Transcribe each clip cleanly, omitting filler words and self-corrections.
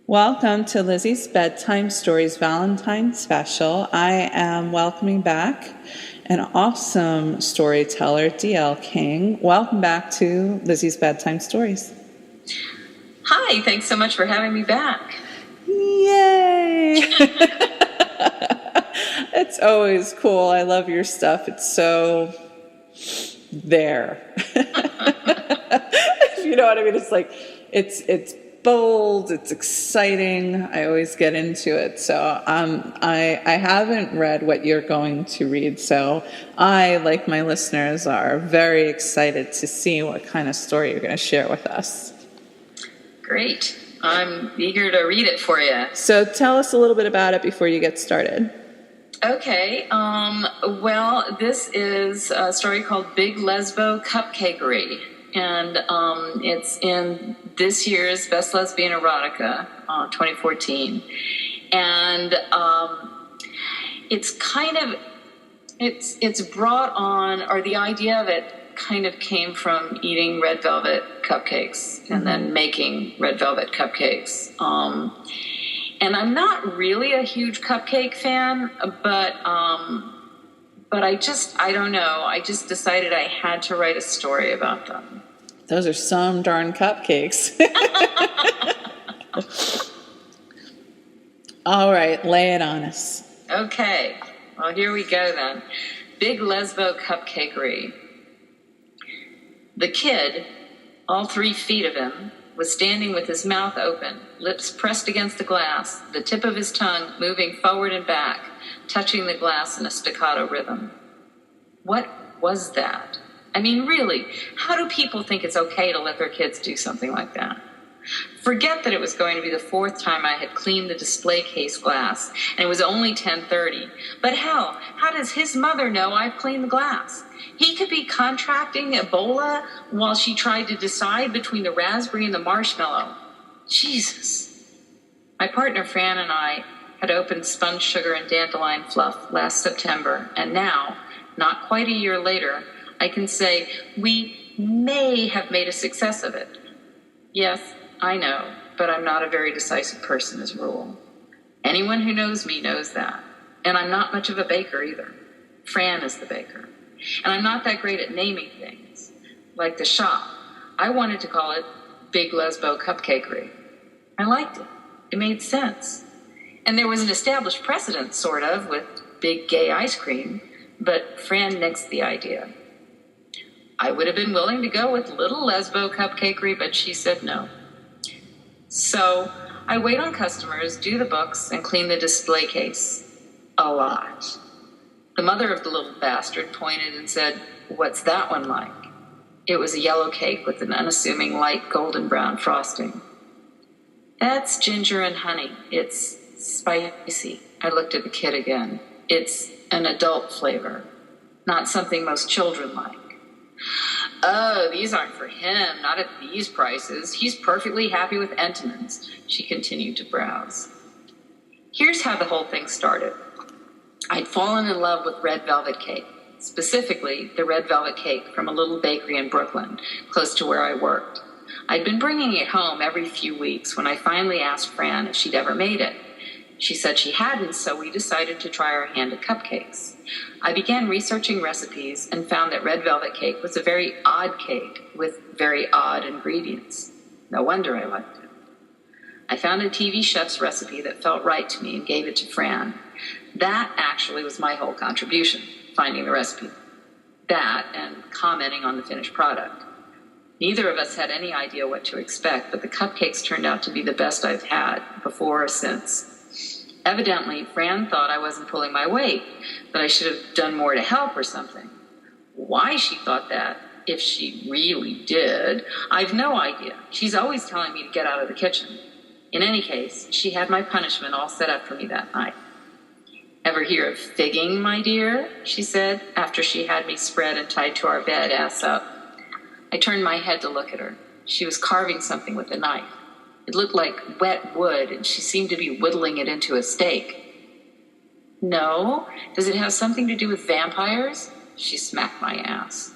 Welcome to Lizzie's Bedtime Stories Valentine special. I am welcoming back an awesome storyteller, D.L. King. Welcome back to Lizzie's Bedtime Stories. Hi, thanks so much for having me back. Yay! It's always cool. I love your stuff. It's so there. You know what I mean? It's like, it's bold, it's exciting. I always get into it. So I haven't read what you're going to read. So I, like my listeners, are very excited to see what kind of story you're going to share with us. Great. I'm eager to read it for you. So tell us a little bit about it before you get started. Okay. Well, this is a story called Big Lesbo Cupcakery. And it's in this year's Best Lesbian Erotica, 2014. And it's kind of, it's brought on, or the idea of it kind of came from eating red velvet cupcakes and then making red velvet cupcakes. And I'm not really a huge cupcake fan, but I don't know. I just decided I had to write a story about them. Those are some darn cupcakes. All right, lay it on us. Okay, well, here we go then. Big Lesbo Cupcakery. The kid, all 3 feet of him, was standing with his mouth open, lips pressed against the glass, the tip of his tongue moving forward and back, touching the glass in a staccato rhythm. What was that? I mean, really, how do people think it's okay to let their kids do something like that? Forget that it was going to be the 4th time I had cleaned the display case glass, and it was only 10:30. But hell, how does his mother know I've cleaned the glass? He could be contracting Ebola while she tried to decide between the raspberry and the marshmallow. Jesus. My partner Fran and I had opened Sponge Sugar and Dandelion Fluff last September, and now, not quite a year later, I can say we may have made a success of it. Yes, I know, but I'm not a very decisive person as a rule. Anyone who knows me knows that. And I'm not much of a baker either. Fran is the baker. And I'm not that great at naming things. Like the shop, I wanted to call it Big Lesbo Cupcakery. I liked it. It made sense. And there was an established precedent, sort of, with Big Gay Ice Cream, but Fran nixed the idea. I would have been willing to go with Little Lesbo Cupcakery, but she said no. So I wait on customers, do the books, and clean the display case. A lot. The mother of the little bastard pointed and said, "What's that one like?" It was a yellow cake with an unassuming light golden brown frosting. That's ginger and honey. It's spicy. I looked at the kid again. It's an adult flavor, not something most children like. Oh, these aren't for him, not at these prices. He's perfectly happy with Entenmann's, she continued to browse. Here's how the whole thing started. I'd fallen in love with red velvet cake, specifically the red velvet cake from a little bakery in Brooklyn, close to where I worked. I'd been bringing it home every few weeks when I finally asked Fran if she'd ever made it. She said she hadn't, so we decided to try our hand at cupcakes. I began researching recipes and found that red velvet cake was a very odd cake with very odd ingredients. No wonder I liked it. I found a TV chef's recipe that felt right to me and gave it to Fran. That actually was my whole contribution, finding the recipe. That and commenting on the finished product. Neither of us had any idea what to expect, but the cupcakes turned out to be the best I've had before or since. Evidently, Fran thought I wasn't pulling my weight, that I should have done more to help or something. Why she thought that, if she really did, I've no idea. She's always telling me to get out of the kitchen. In any case, she had my punishment all set up for me that night. Ever hear of figging, my dear? She said, after she had me spread and tied to our bed, ass up. I turned my head to look at her. She was carving something with a knife. It looked like wet wood, and she seemed to be whittling it into a steak. No? Does it have something to do with vampires? She smacked my ass.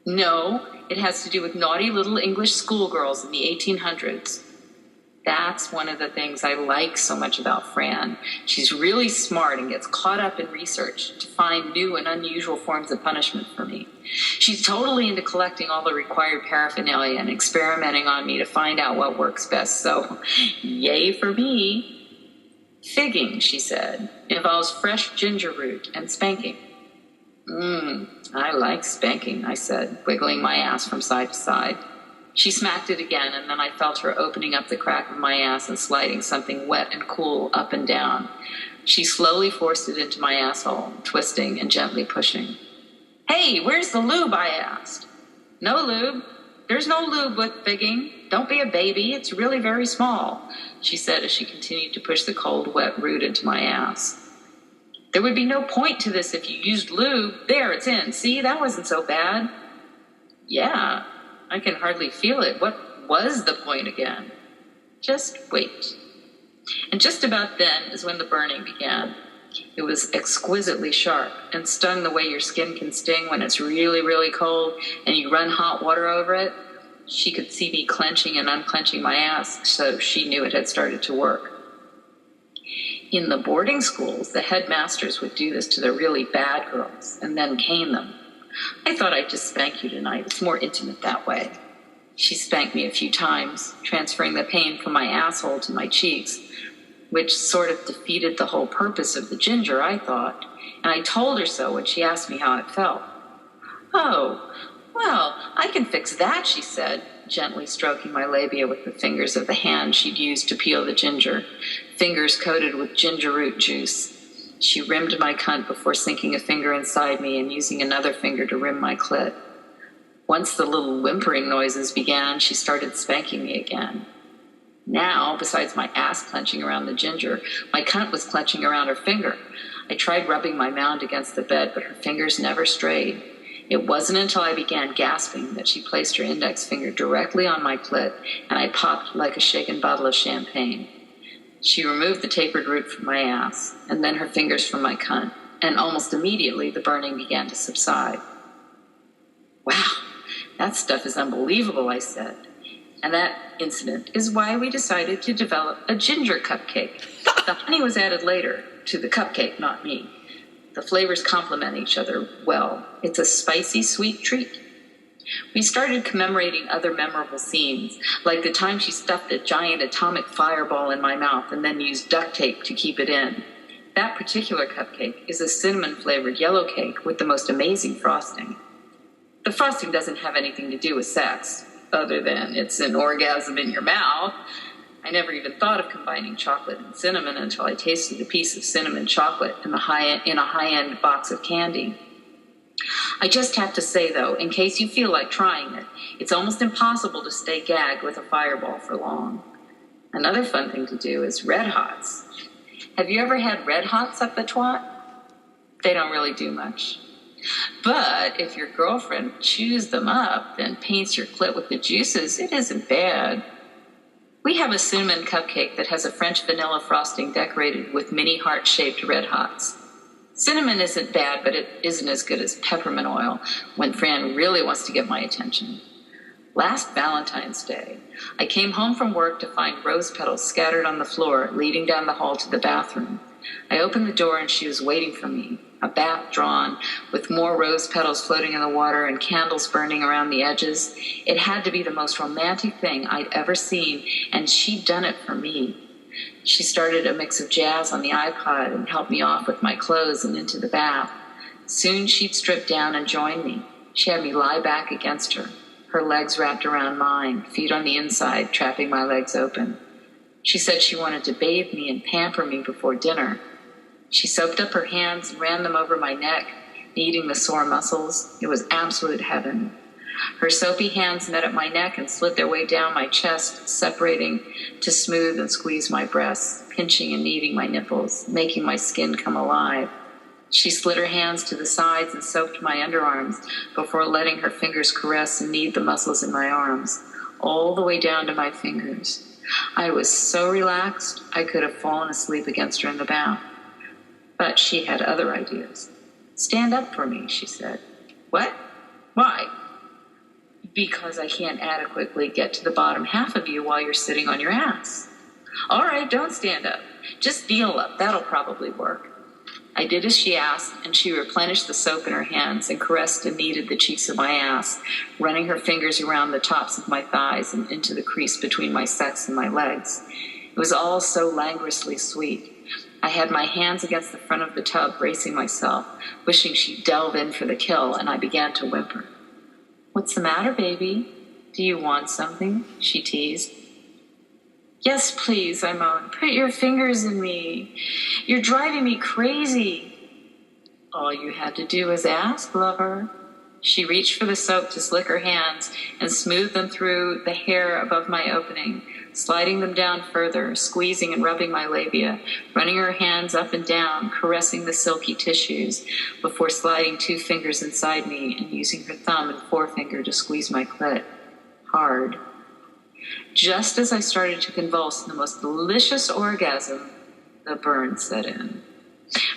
No, it has to do with naughty little English schoolgirls in the 1800s. That that's one of the things I like so much about Fran. She's really smart and gets caught up in research to find new and unusual forms of punishment for me. She's totally into collecting all the required paraphernalia and experimenting on me to find out what works best. So, yay for me. Figging, she said, involves fresh ginger root and spanking. I like spanking, I said, wiggling my ass from side to side. She smacked it again, and then I felt her opening up the crack of my ass and sliding something wet and cool up and down. She slowly forced it into my asshole, twisting and gently pushing. Hey, where's the lube? I asked. No lube. There's no lube with figging. Don't be a baby. It's really very small, she said as she continued to push the cold, wet root into my ass. There would be no point to this if you used lube. There, it's in. See, that wasn't so bad. Yeah, I can hardly feel it. What was the point again? Just wait. And just about then is when the burning began. It was exquisitely sharp and stung the way your skin can sting when it's really, really cold and you run hot water over it. She could see me clenching and unclenching my ass, so she knew it had started to work. In the boarding schools, the headmasters would do this to the really bad girls and then cane them. I thought I'd just spank you tonight. It's more intimate that way. She spanked me a few times, transferring the pain from my asshole to my cheeks, which sort of defeated the whole purpose of the ginger, I thought, and I told her so when she asked me how it felt. Oh, well, I can fix that, she said, gently stroking my labia with the fingers of the hand she'd used to peel the ginger, fingers coated with ginger root juice. She rimmed my cunt before sinking a finger inside me and using another finger to rim my clit. Once the little whimpering noises began, she started spanking me again. Now, besides my ass clenching around the ginger, my cunt was clenching around her finger. I tried rubbing my mound against the bed, but her fingers never strayed. It wasn't until I began gasping that she placed her index finger directly on my clit, and I popped like a shaken bottle of champagne. She removed the tapered root from my ass, and then her fingers from my cunt, and almost immediately the burning began to subside. Wow, that stuff is unbelievable, I said. And that incident is why we decided to develop a ginger cupcake. The honey was added later to the cupcake, not me. The flavors complement each other well. It's a spicy, sweet treat. We started commemorating other memorable scenes, like the time she stuffed a giant atomic fireball in my mouth and then used duct tape to keep it in. That particular cupcake is a cinnamon-flavored yellow cake with the most amazing frosting. The frosting doesn't have anything to do with sex, other than it's an orgasm in your mouth. I never even thought of combining chocolate and cinnamon until I tasted a piece of cinnamon chocolate in a high-end box of candy. I just have to say, though, in case you feel like trying it, it's almost impossible to stay gagged with a fireball for long. Another fun thing to do is Red Hots. Have you ever had Red Hots up the twat? They don't really do much. But if your girlfriend chews them up, then paints your clit with the juices, it isn't bad. We have a cinnamon cupcake that has a French vanilla frosting decorated with mini heart-shaped Red Hots. Cinnamon isn't bad, but it isn't as good as peppermint oil when Fran really wants to get my attention. Last Valentine's Day, I came home from work to find rose petals scattered on the floor, leading down the hall to the bathroom. I opened the door and she was waiting for me, a bath drawn, with more rose petals floating in the water and candles burning around the edges. It had to be the most romantic thing I'd ever seen, and she'd done it for me. She started a mix of jazz on the iPod and helped me off with my clothes and into the bath. Soon she'd strip down and join me. She had me lie back against her, her legs wrapped around mine, feet on the inside, trapping my legs open. She said she wanted to bathe me and pamper me before dinner. She soaped up her hands and ran them over my neck, kneading the sore muscles. It was absolute heaven. Her soapy hands met at my neck and slid their way down my chest, separating to smooth and squeeze my breasts, pinching and kneading my nipples, making my skin come alive. She slid her hands to the sides and soaked my underarms before letting her fingers caress and knead the muscles in my arms, all the way down to my fingers. I was so relaxed, I could have fallen asleep against her in the bath. But she had other ideas. Stand up for me, she said. What? Why? Because I can't adequately get to the bottom half of you while you're sitting on your ass. All right, don't stand up. Just kneel up. That'll probably work. I did as she asked, and she replenished the soap in her hands and caressed and kneaded the cheeks of my ass, running her fingers around the tops of my thighs and into the crease between my sex and my legs. It was all so languorously sweet. I had my hands against the front of the tub, bracing myself, wishing she'd delve in for the kill, and I began to whimper. "What's the matter, baby? Do you want something?" she teased. "Yes, please," I moaned. "Put your fingers in me. You're driving me crazy." "All you had to do was ask, lover." She reached for the soap to slick her hands and smooth them through the hair above my opening, sliding them down further, squeezing and rubbing my labia, running her hands up and down, caressing the silky tissues, before sliding 2 fingers inside me and using her thumb and forefinger to squeeze my clit. Hard. Just as I started to convulse in the most delicious orgasm, the burn set in.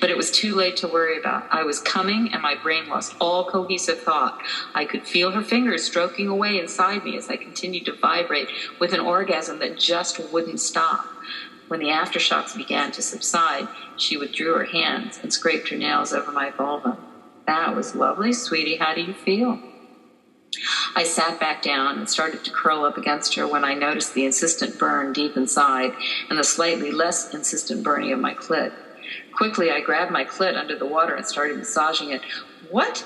But it was too late to worry about. I was coming, and my brain lost all cohesive thought. I could feel her fingers stroking away inside me as I continued to vibrate with an orgasm that just wouldn't stop. When the aftershocks began to subside, she withdrew her hands and scraped her nails over my vulva. "That was lovely, sweetie. How do you feel?" I sat back down and started to curl up against her when I noticed the insistent burn deep inside and the slightly less insistent burning of my clit. Quickly, I grabbed my clit under the water and started massaging it. "What?"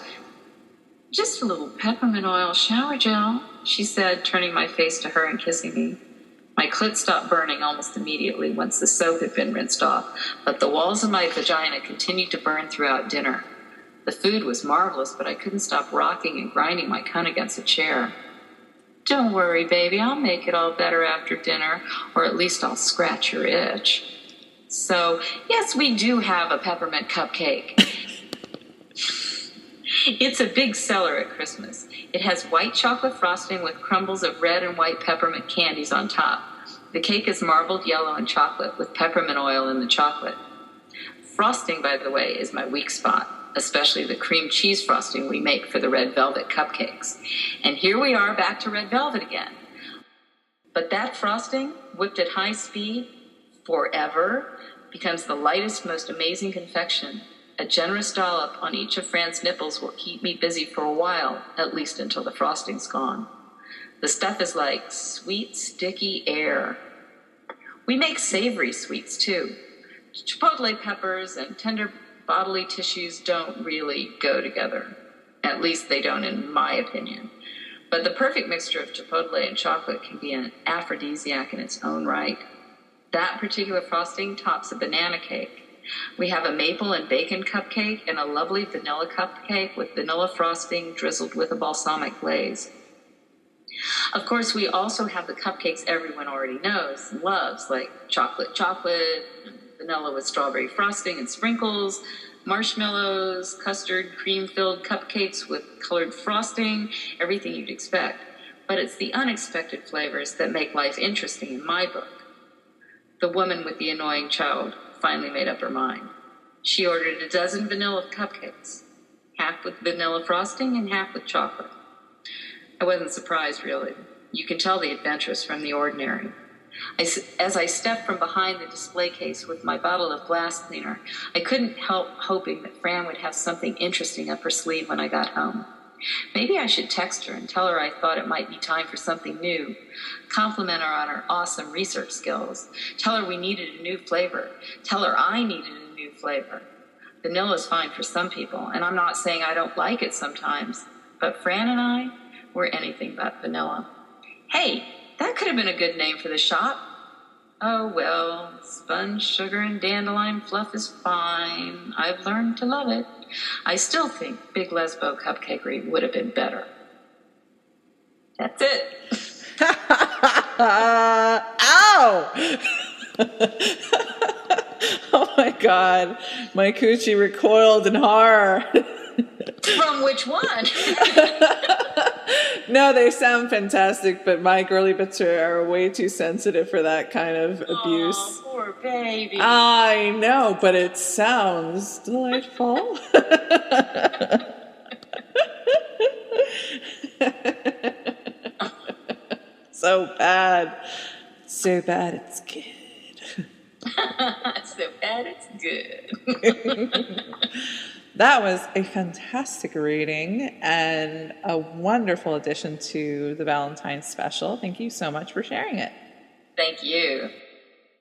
"Just a little peppermint oil shower gel," she said, turning my face to her and kissing me. My clit stopped burning almost immediately once the soap had been rinsed off, but the walls of my vagina continued to burn throughout dinner. The food was marvelous, but I couldn't stop rocking and grinding my cunt against a chair. "Don't worry, baby, I'll make it all better after dinner, or at least I'll scratch your itch." So, yes, we do have a peppermint cupcake. It's a big seller at Christmas. It has white chocolate frosting with crumbles of red and white peppermint candies on top. The cake is marbled yellow and chocolate with peppermint oil in the chocolate. Frosting, by the way, is my weak spot, especially the cream cheese frosting we make for the red velvet cupcakes. And here we are back to red velvet again. But that frosting, whipped at high speed, forever, becomes the lightest, most amazing confection. A generous dollop on each of Fran's nipples will keep me busy for a while, at least until the frosting's gone. The stuff is like sweet, sticky air. We make savory sweets, too. Chipotle peppers and tender bodily tissues don't really go together. At least they don't, in my opinion. But the perfect mixture of chipotle and chocolate can be an aphrodisiac in its own right. That particular frosting tops a banana cake. We have a maple and bacon cupcake and a lovely vanilla cupcake with vanilla frosting drizzled with a balsamic glaze. Of course, we also have the cupcakes everyone already knows and loves, like chocolate, vanilla with strawberry frosting and sprinkles, marshmallows, custard, cream-filled cupcakes with colored frosting, everything you'd expect. But it's the unexpected flavors that make life interesting in my book. The woman with the annoying child finally made up her mind. She ordered a dozen vanilla cupcakes, half with vanilla frosting and half with chocolate. I wasn't surprised, really. You can tell the adventurous from the ordinary. As I stepped from behind the display case with my bottle of glass cleaner, I couldn't help hoping that Fran would have something interesting up her sleeve when I got home. Maybe I should text her and tell her I thought it might be time for something new. Compliment her on her awesome research skills. Tell her we needed a new flavor. Tell her I needed a new flavor. Vanilla's fine for some people, and I'm not saying I don't like it sometimes, but Fran and I were anything but vanilla. Hey, that could have been a good name for the shop. Oh, well, sponge, sugar, and dandelion fluff is fine. I've learned to love it. I still think Big Lesbo Cupcakery would have been better. That's it. Ow! Oh my God. My coochie recoiled in horror. From which one? No, they sound fantastic, but my girly bits are way too sensitive for that kind of abuse. Oh, poor baby. I know, but it sounds delightful. So bad. So bad it's good. So bad it's good. That was a fantastic reading and a wonderful addition to the Valentine special. Thank you so much for sharing it. Thank you.